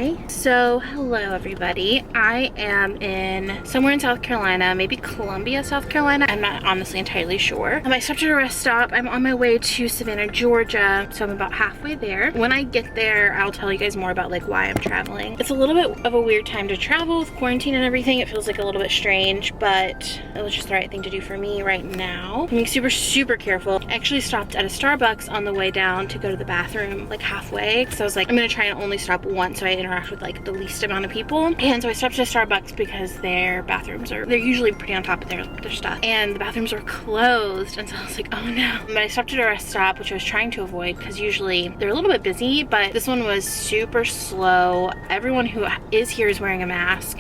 Okay, so hello everybody. I am in somewhere in South Carolina, maybe Columbia, South Carolina. I'm not honestly entirely sure. I stopped at a rest stop. I'm on my way to Savannah, Georgia, so I'm about halfway there. When I get there, I'll tell you guys more about like why I'm traveling. It's a little bit of a weird time to travel with quarantine and everything. It feels like a little bit strange, but it was just the right thing to do for me right now. I'm being super careful. I actually stopped at a Starbucks on the way down to go to the bathroom like halfway, because I was like, I'm gonna try and only stop once so I interact with like the least amount of people. And so I stopped at a Starbucks because their bathrooms they're usually pretty on top of their stuff, and the bathrooms were closed, and so I was like, oh no. But I stopped at a rest stop, which I was trying to avoid because usually they're a little bit busy, but this one was super slow. Everyone who is here is wearing a mask,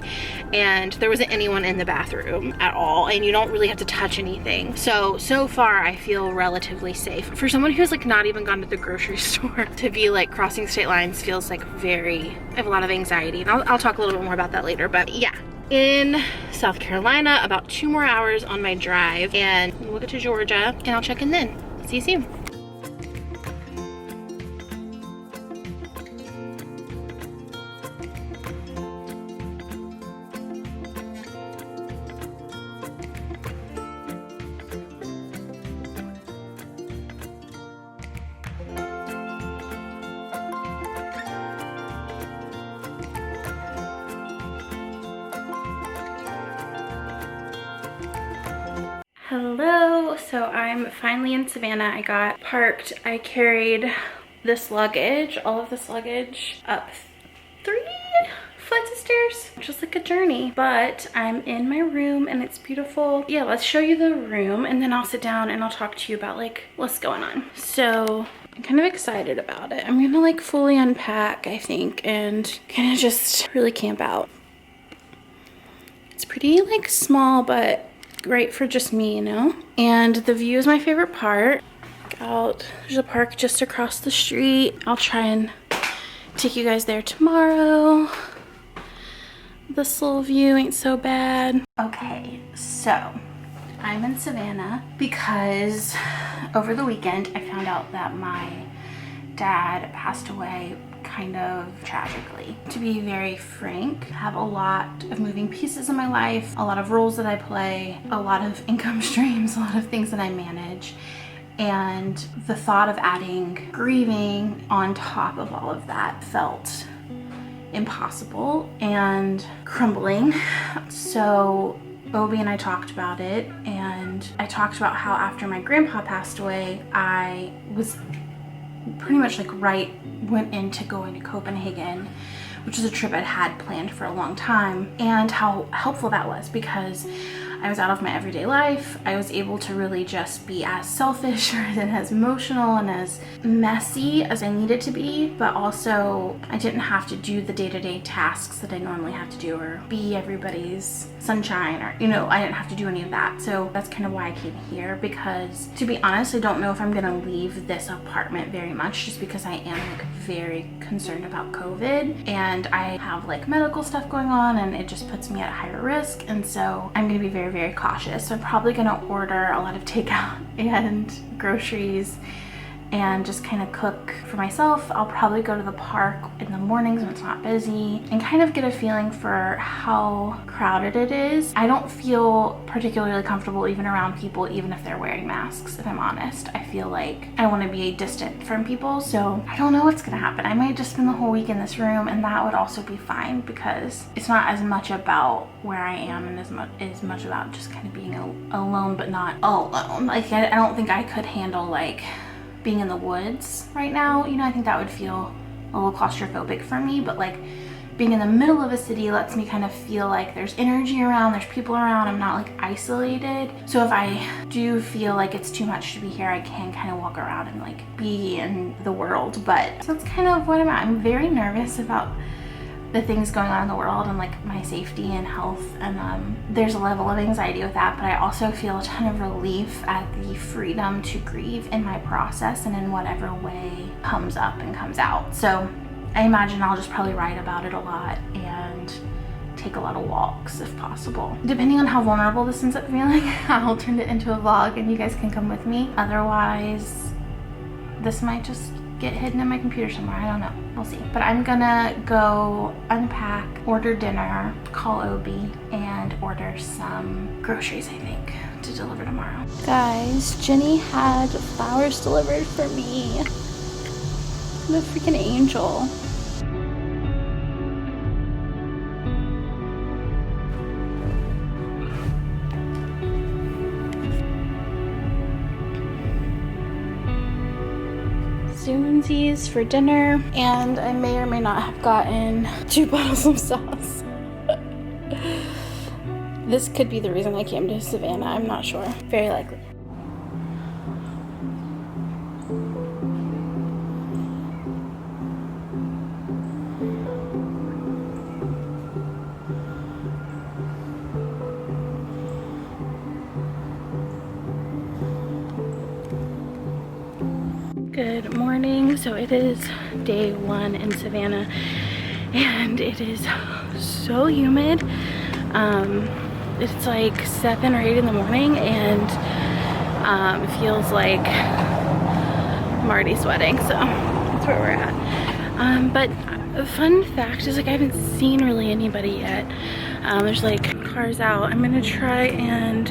and there wasn't anyone in the bathroom at all, and you don't really have to touch anything. So far I feel relatively safe. For someone who's like not even gone to the grocery store, to be like crossing state lines feels like I have a lot of anxiety, and I'll talk a little bit more about that later. But yeah, in South Carolina, about 2 more hours on my drive, and we'll get to Georgia and I'll check in then. See you soon. Hello, so I'm finally in Savannah. I got parked. I carried this luggage, all of this luggage, up 3 flights of stairs, which was like a journey, but I'm in my room and it's beautiful. Yeah, let's show you the room and then I'll sit down and I'll talk to you about like what's going on. So I'm kind of excited about it. I'm gonna like fully unpack, I think, and kind of just really camp out. It's pretty like small, but great for just me, you know? And the view is my favorite part. There's a park just across the street. I'll try and take you guys there tomorrow. This little view ain't so bad. Okay, so I'm in Savannah because over the weekend I found out that my dad passed away kind of tragically. To be very frank, I have a lot of moving pieces in my life, a lot of roles that I play, a lot of income streams, a lot of things that I manage. And the thought of adding grieving on top of all of that felt impossible and crumbling. So Obi and I talked about it, and I talked about how after my grandpa passed away, I was pretty much like went into going to Copenhagen, which is a trip I'd had planned for a long time, and how helpful that was because I was out of my everyday life. I was able to really just be as selfish and as emotional and as messy as I needed to be, but also I didn't have to do the day-to-day tasks that I normally have to do or be everybody's sunshine, or, you know, I didn't have to do any of that. So that's kind of why I came here, because to be honest, I don't know if I'm gonna leave this apartment very much, just because I am like very concerned about COVID, and I have like medical stuff going on, and it just puts me at a higher risk. And so I'm gonna be very cautious. So I'm probably gonna order a lot of takeout and groceries and just kind of cook for myself. I'll probably go to the park in the mornings when it's not busy and kind of get a feeling for how crowded it is. I don't feel particularly comfortable even around people, even if they're wearing masks, if I'm honest. I feel like I want to be distant from people, so I don't know what's gonna happen. I might just spend the whole week in this room, and that would also be fine because it's not as much about where I am and as much about just kind of being alone, but not alone. Like I don't think I could handle like being in the woods right now. You know, I think that would feel a little claustrophobic for me, but like being in the middle of a city lets me kind of feel like there's energy around, there's people around, I'm not like isolated. So if I do feel like it's too much to be here, I can kind of walk around and like be in the world. But so that's kind of what I'm at. I'm very nervous about the things going on in the world and like my safety and health, and there's a level of anxiety with that, but I also feel a ton of relief at the freedom to grieve in my process and in whatever way comes up and comes out. So I imagine I'll just probably write about it a lot and take a lot of walks if possible. Depending on how vulnerable this ends up feeling, I'll turn it into a vlog and you guys can come with me. Otherwise, this might just get hidden in my computer somewhere. I don't know. We'll see. But I'm gonna go unpack, order dinner, call Obi, and order some groceries, I think, to deliver tomorrow. Guys, Jenny had flowers delivered for me. I'm a freaking angel. Zoonsies for dinner, and I may or may not have gotten 2 bottles of sauce. This could be the reason I came to Savannah, I'm not sure. Very likely. Good morning. So it is day 1 in Savannah, and it is so humid. It's like 7 or 8 in the morning, and it feels like I'm already sweating, so that's where we're at. But a fun fact is, like, I haven't seen really anybody yet. There's like cars out. I'm gonna try, and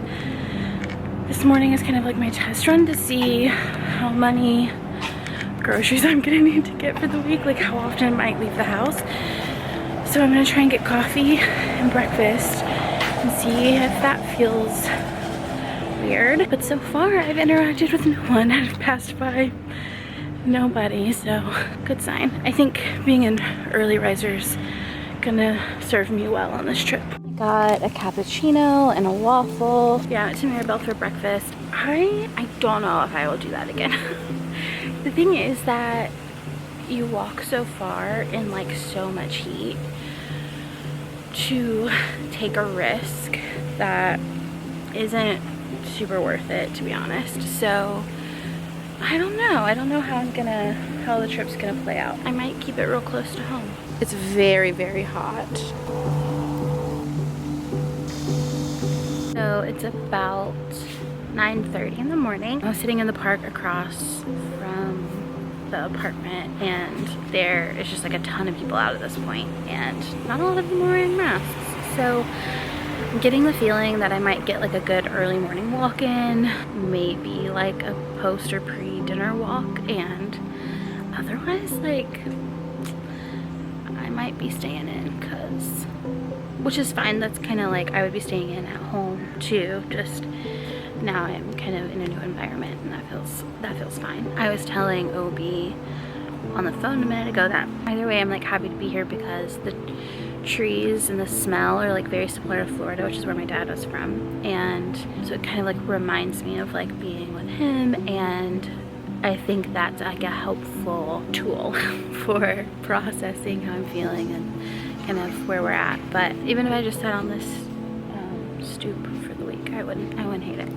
this morning is kind of like my test run to see how many groceries I'm gonna need to get for the week, like how often I might leave the house. So I'm gonna try and get coffee and breakfast and see if that feels weird. But so far I've interacted with no one. I've passed by nobody, so good sign. I think being an early riser's gonna serve me well on this trip. I got a cappuccino and a waffle. Yeah, to Maribel for breakfast. I don't know if I will do that again. The thing is that you walk so far in like so much heat to take a risk that isn't super worth it, to be honest. So I don't know how the trip's gonna play out. I might keep it real close to home. It's very, very hot. So it's about 9:30 in the morning. I was sitting in the park across from the apartment, and there is just like a ton of people out at this point, and not a lot of them are wearing masks. So I'm getting the feeling that I might get like a good early morning walk in, maybe like a post or pre-dinner walk, and otherwise like I might be staying in, which is fine. That's kind of like I would be staying in at home too, just now I'm kind of in a new environment, and that feels fine. I was telling Obi on the phone a minute ago that either way I'm like happy to be here because the trees and the smell are like very similar to Florida, which is where my dad was from, and so it kind of like reminds me of like being with him, and I think that's like a helpful tool for processing how I'm feeling and kind of where we're at. But even if I just sat on this stoop for the week, I wouldn't hate it.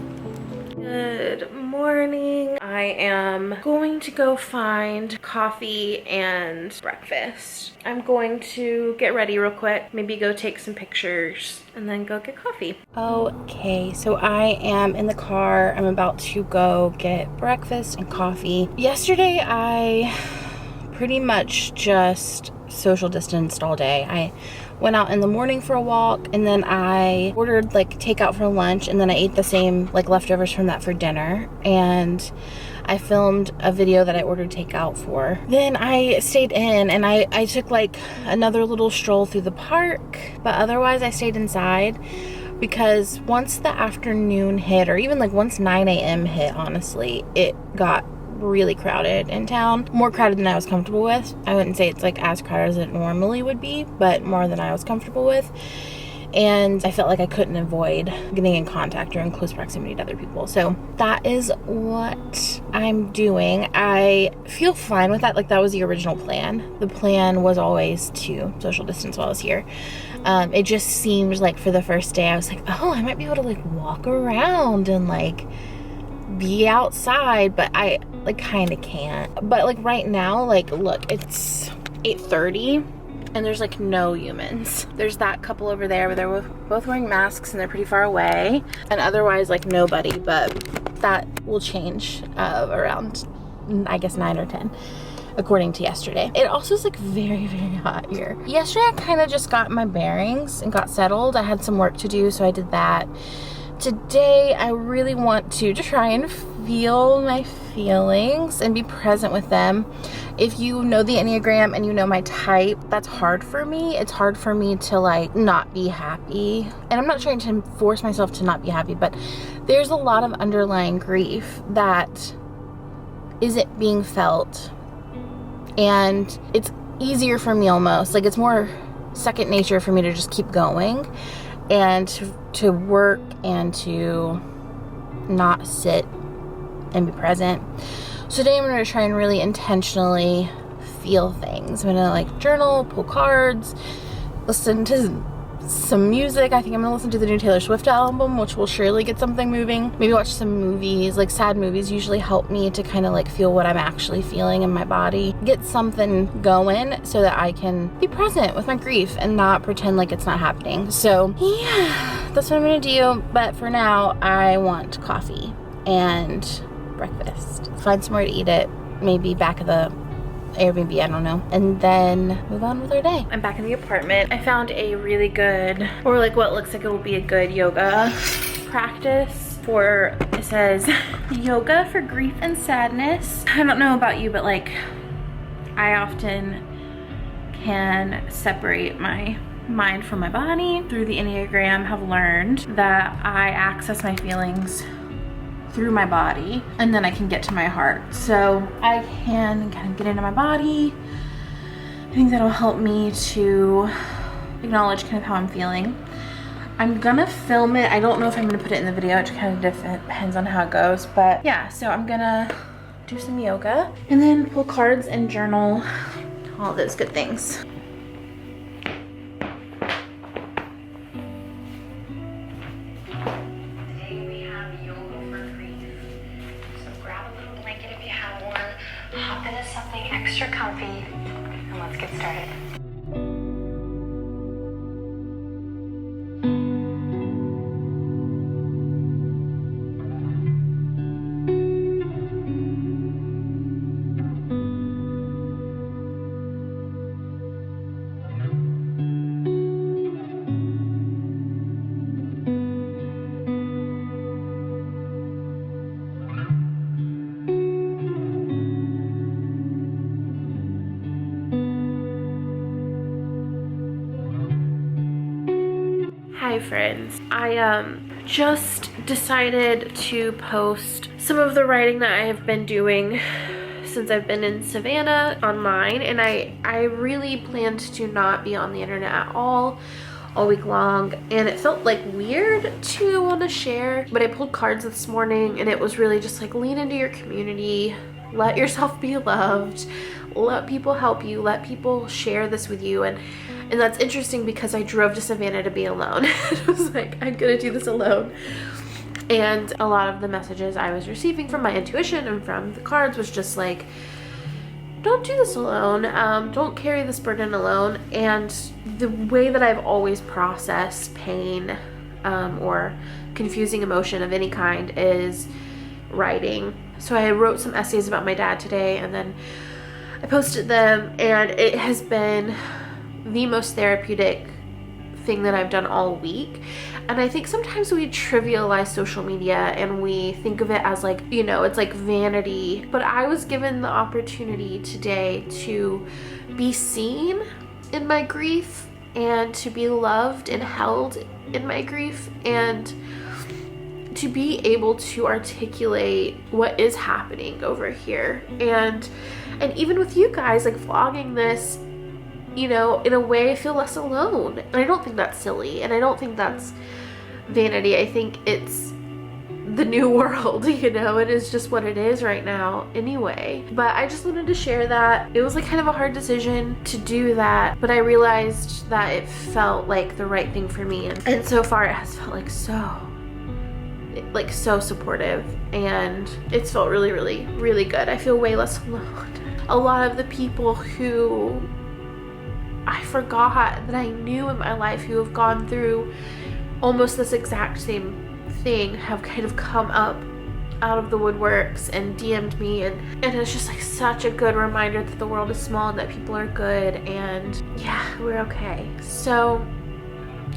Good morning. I am going to go find coffee and breakfast. I'm going to get ready real quick, maybe go take some pictures, and then go get coffee. Okay, so I am in the car. I'm about to go get breakfast and coffee. Yesterday, I pretty much just social distanced all day. I went out in the morning for a walk, and then I ordered like takeout for lunch, and then I ate the same like leftovers from that for dinner, and I filmed a video that I ordered takeout for. Then I stayed in, and I took like another little stroll through the park, but otherwise I stayed inside because once the afternoon hit, or even like once 9 a.m. hit, honestly, it got really crowded in town. More crowded than I was comfortable with. I wouldn't say it's like as crowded as it normally would be, but more than I was comfortable with. And I felt like I couldn't avoid getting in contact or in close proximity to other people. So that is what I'm doing. I feel fine with that. Like that was the original plan. The plan was always to social distance while I was here. It just seemed like for the first day I was like, oh, I might be able to like walk around and like be outside, but I like kind of can't. But like right now, like look, it's 8:30 and there's like no humans. There's that couple over there, but they're both wearing masks and they're pretty far away, and otherwise like nobody. But that will change around I guess 9 or 10. according to yesterday. It also is like very, very hot here. Yesterday I kind of just got my bearings and got settled. I had some work to do, so I did that. Today I really want to try and feel my feelings and be present with them. If you know the Enneagram and you know my type, that's hard for me. It's hard for me to like not be happy. And I'm not trying to force myself to not be happy, but there's a lot of underlying grief that isn't being felt. And it's easier for me almost. Like it's more second nature for me to just keep going and to work and to not sit and be present. So today I'm going to try and really intentionally feel things. I'm going to like journal, pull cards, listen to some music. I think I'm going to listen to the new Taylor Swift album, which will surely get something moving. Maybe watch some movies. Like sad movies usually help me to kind of like feel what I'm actually feeling in my body. Get something going so that I can be present with my grief and not pretend like it's not happening. So yeah, that's what I'm going to do. But for now, I want coffee and breakfast. Find somewhere to eat it. Maybe back at the Airbnb, I don't know, and then move on with our day. I'm back in the apartment. I found a really good, or like what looks like it will be a good yoga practice for, it says yoga for grief and sadness. I don't know about you, but like I often can separate my mind from my body. Through the Enneagram, have learned that I access my feelings through my body and then I can get to my heart. So I can kind of get into my body. I think that'll help me to acknowledge kind of how I'm feeling. I'm gonna film it. I don't know if I'm gonna put it in the video. It kind of depends on how it goes, but yeah, so I'm gonna do some yoga and then pull cards and journal, all those good things. Hop into something extra comfy and let's get started. Hi friends, I just decided to post some of the writing that I have been doing since I've been in Savannah online, and I really planned to not be on the internet at all week long, and it felt like weird to want to share, but I pulled cards this morning and it was really just like lean into your community, let yourself be loved, let people help you, let people share this with you. And that's interesting because I drove to Savannah to be alone. I was like, I'm gonna do this alone. And a lot of the messages I was receiving from my intuition and from the cards was just like, don't do this alone. Don't carry this burden alone. And the way that I've always processed pain or confusing emotion of any kind is writing. So I wrote some essays about my dad today and then I posted them, and it has been the most therapeutic thing that I've done all week. And I think sometimes we trivialize social media and we think of it as like, you know, it's like vanity. But I was given the opportunity today to be seen in my grief and to be loved and held in my grief and to be able to articulate what is happening over here. And even with you guys, like vlogging this, you know, in a way I feel less alone. And I don't think that's silly, and I don't think that's vanity. I think it's the new world, you know, it is just what it is right now anyway. But I just wanted to share that. It was like kind of a hard decision to do that, but I realized that it felt like the right thing for me. And so far it has felt like so supportive, and it's felt really, really, really good. I feel way less alone. A lot of the people who I forgot that I knew in my life who have gone through almost this exact same thing have kind of come up out of the woodworks and DM'd me, and it's just like such a good reminder that the world is small and that people are good, and yeah, we're okay. So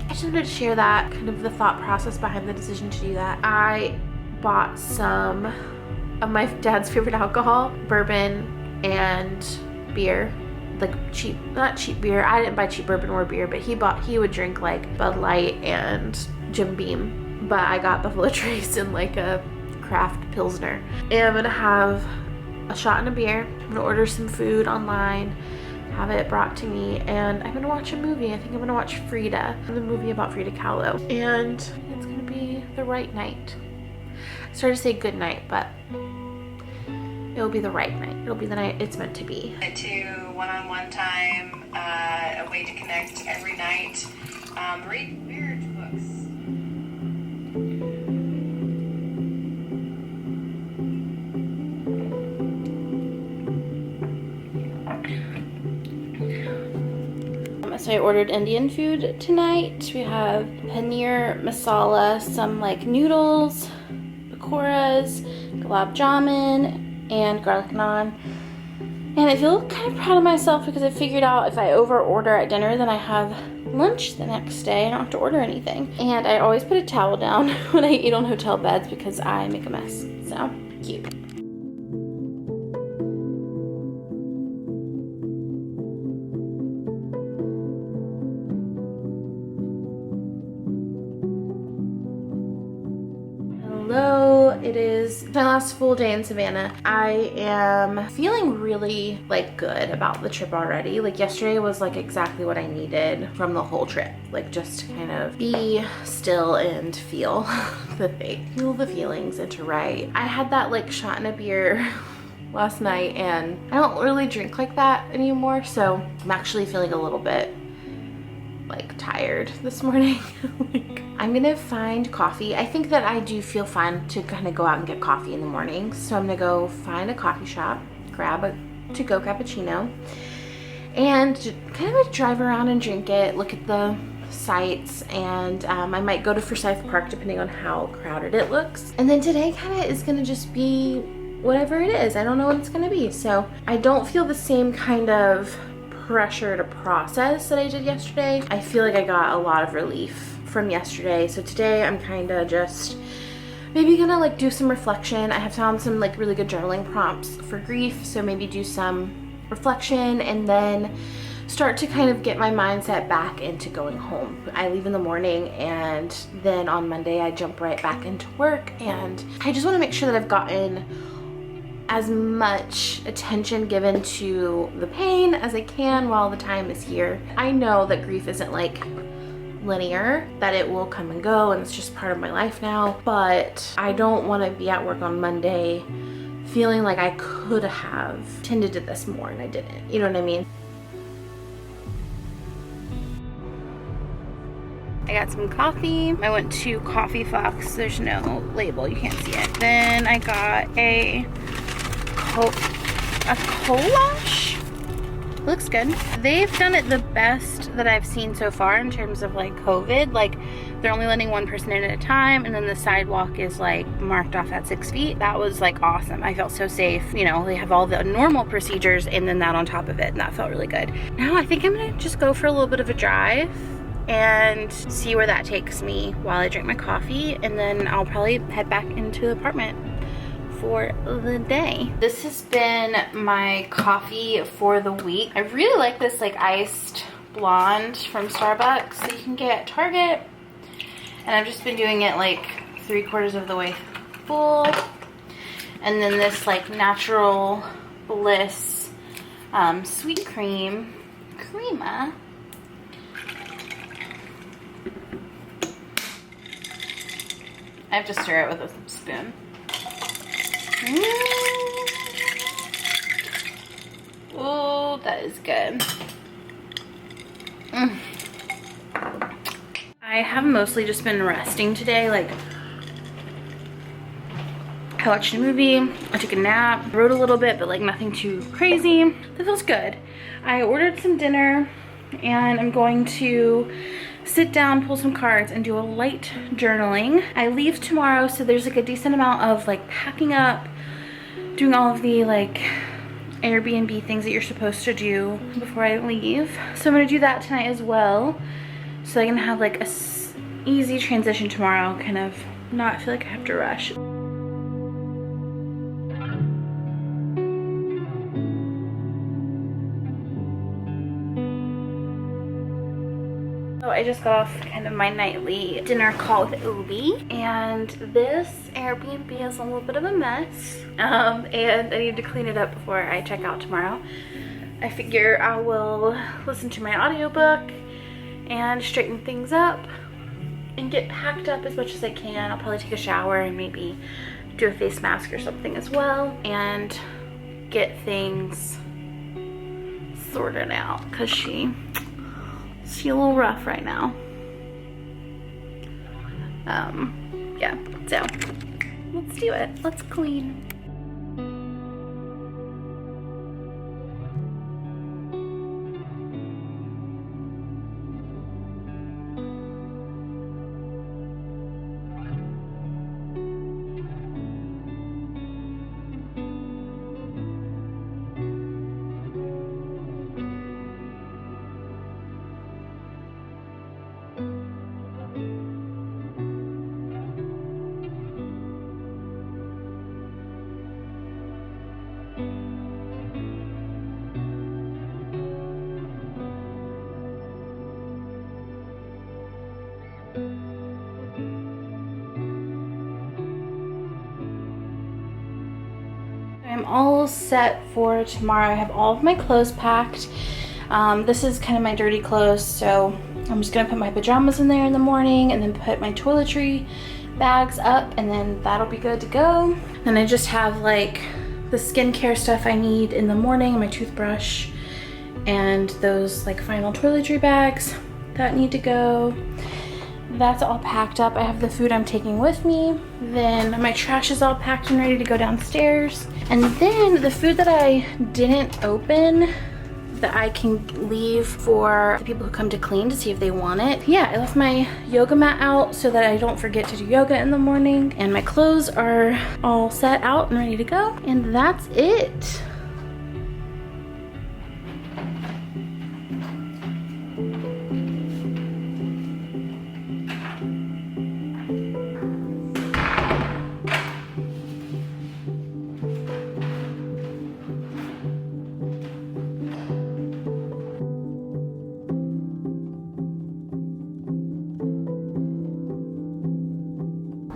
I just wanted to share that, kind of the thought process behind the decision to do that. I bought some of my dad's favorite alcohol, bourbon and beer, like cheap, not cheap beer. I didn't buy cheap bourbon or beer, but he would drink like Bud Light and Jim Beam, but I got Buffalo Trace and like a craft Pilsner. And I'm gonna have a shot and a beer. I'm gonna order some food online, have it brought to me, and I'm gonna watch a movie. I think I'm gonna watch Frida, the movie about Frida Kahlo, and it's gonna be the right night. I started to say good night, but it'll be the right night. It'll be the night it's meant to be. To one-on-one time, a way to connect every night. Read weird books. So I ordered Indian food tonight. We have paneer masala, some like noodles, pakoras, gulab jamun, and garlic naan. And I feel kind of proud of myself because I figured out if I over order at dinner, then I have lunch the next day. I don't have to order anything. And I always put a towel down when I eat on hotel beds because I make a mess. So cute. Hello, it is my last full day in Savannah. I am feeling really like good about the trip already. Like yesterday was like exactly what I needed from the whole trip. Like just to kind of be still and feel feel the feelings and to write. I had that like shot and a beer last night and I don't really drink like that anymore. So I'm actually feeling a little bit like tired this morning. Like, I'm gonna find coffee. I think that I do feel fine to kind of go out and get coffee in the morning. So I'm gonna go find a coffee shop, grab a to-go cappuccino, and kind of drive around and drink it, look at the sights, and I might go to Forsyth Park depending on how crowded it looks. And then today kind of is gonna just be whatever it is. I don't know what it's gonna be. So I don't feel the same kind of pressure to process that I did yesterday. I feel like I got a lot of relief from yesterday. So today I'm kind of just maybe gonna like do some reflection. I have found some like really good journaling prompts for grief. So maybe do some reflection and then start to kind of get my mindset back into going home. I leave in the morning and then on Monday I jump right back into work, and I just want to make sure that I've gotten as much attention given to the pain as I can while the time is here. I know that grief isn't like linear, that it will come and go and it's just part of my life now, but I don't want to be at work on Monday feeling like I could have tended to this more and I didn't. You know what I mean? I got some coffee. I went to Coffee Fox. There's no label, you can't see it. Then I got a Kolash. Looks good. They've done it the best that I've seen so far in terms of like COVID. Like they're only letting one person in at a time, and then the sidewalk is like marked off at 6 feet. That was like awesome. I felt so safe. You know, they have all the normal procedures and then that on top of it, and that felt really good. Now I think I'm gonna just go for a little bit of a drive and see where that takes me while I drink my coffee, and then I'll probably head back into the apartment for the day. This has been my coffee for the week. I really like this like iced blonde from Starbucks that you can get at Target, and I've just been doing it like 3/4 of the way full. And then this like Natural Bliss sweet cream crema. I have to stir it with a spoon. Oh, that is good. I have mostly just been resting today. Like, I watched a movie, I took a nap, wrote a little bit, but like nothing too crazy. That feels good. I ordered some dinner and I'm going to sit down, pull some cards, and do a light journaling. I leave tomorrow, so there's like a decent amount of like packing up, doing all of the like Airbnb things that you're supposed to do before I leave. So I'm gonna do that tonight as well, so I can have like a easy transition tomorrow, kind of not feel like I have to rush. So I just got off kind of my nightly dinner call with Nuuly, and this Airbnb is a little bit of a mess, and I need to clean it up before I check out tomorrow. I figure I will listen to my audiobook and straighten things up and get packed up as much as I can. I'll probably take a shower and maybe do a face mask or something as well, and get things sorted out, because she's a little rough right now. Yeah, so let's do it. Let's clean. I'm all set for tomorrow. I have all of my clothes packed. This is kind of my dirty clothes, so I'm just gonna put my pajamas in there in the morning and then put my toiletry bags up, and then that'll be good to go. Then I just have like the skincare stuff I need in the morning, my toothbrush, and those like final toiletry bags that need to go. That's all packed up. I have the food I'm taking with me. Then my trash is all packed and ready to go downstairs. And then the food that I didn't open, that I can leave for the people who come to clean to see if they want it. Yeah, I left my yoga mat out so that I don't forget to do yoga in the morning. And my clothes are all set out and ready to go. And that's it.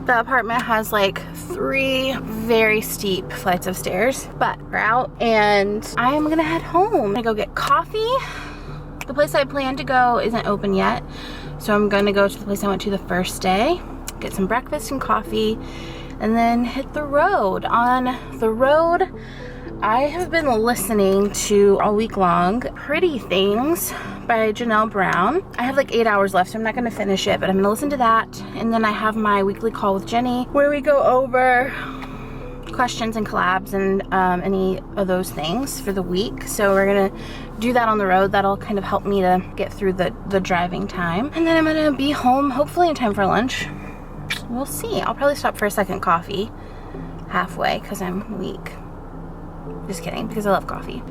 The apartment has like 3 very steep flights of stairs, but we're out and I am gonna head home. I'm gonna go get coffee. The place I plan to go isn't open yet, so I'm gonna go to the place I went to the first day, get some breakfast and coffee, and then hit the road. On the road, I have been listening to all week long Pretty Things by Janelle Brown. I have like 8 hours left, so I'm not gonna finish it, but I'm gonna listen to that. And then I have my weekly call with Jenny where we go over questions and collabs and any of those things for the week. So we're gonna do that on the road. That'll kind of help me to get through the driving time. And then I'm gonna be home hopefully in time for lunch. We'll see. I'll probably stop for a second coffee halfway because I'm weak. Just kidding, because I love coffee.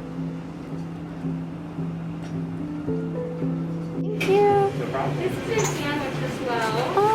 Thank you. No problem. This is a sandwich as well.